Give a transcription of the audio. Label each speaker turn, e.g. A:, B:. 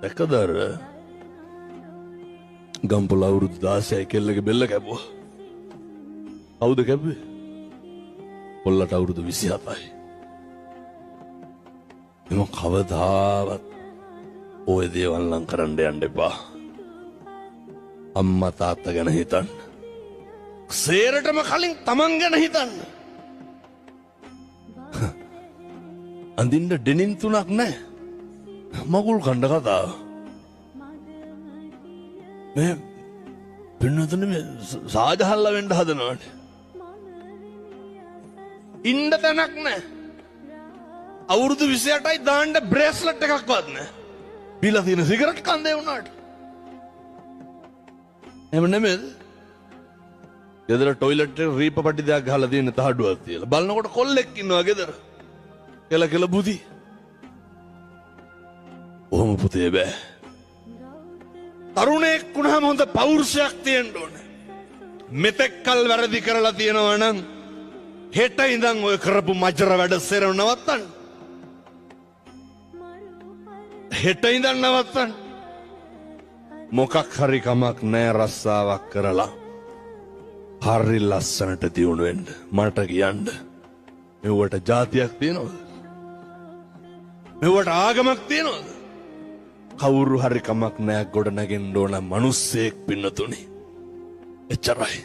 A: දැක්කද අර ගම්පොළ අවුරුදු 16 කෙල්ලගේ බෙල්ල කැපුවා. කවුද කැපුවේ? කොල්ලට අවුරුදු 27යි. එම කවදාවත් ඔය දේවල් නම් කරන්න යන්න එපා. අම්මා තාත්තා ගැන හිතන්න. සේරටම කලින් තමන් ගැන හිතන්න. අඳින්න ඩෙනිම් 3ක් නැහැ. මගුල් කණ්ඩ කතාව. මේ පින්නතුනේ මේ සාජහල්ලා වෙන්න හදනවානේ. ඉන්න තැනක් නැහැ. අවුරුදු 28යි දාන්න බ්‍රේස්ලට් එකක්වත් නැහැ. බීලා තියෙන සිගරට් කන්දේ වුණාට. එහෙම නෙමෙයිද? ගෙදර টয়ලට් එකේ රීප පටි දෙයක් ගහලා තියෙන තහඩුවක් තියලා. බලනකොට කොල්ලෙක් ඉන්නවා ගෙදර. කෙල බුදි. ඔහොම පුතේ බෑ. තරුණයෙක් වුණාම හොඳ පෞරුෂයක් තියෙන්න ඕනේ. මෙතෙක් කල් වැරදි කරලා තියෙනවා නම් හෙට ඉඳන් ඔය කරපු මජර වැඩ සෙරව නවත්තන්න. හෙට ඉඳන් නවත්තන්න. මොකක් හරි කමක් නෑ රස්සාවක් කරලා හරි ලස්සනට දියුණු වෙන්න. මට කියන්න මෙවට જાතියක් තියෙනවද? මෙවට ආගමක් තියෙනවද? කවුරු හරි කමක් නෑ ගොඩ නැගෙන්න ඕන මිනිස්සෙක් පින්නතුනි. එච්චරයි.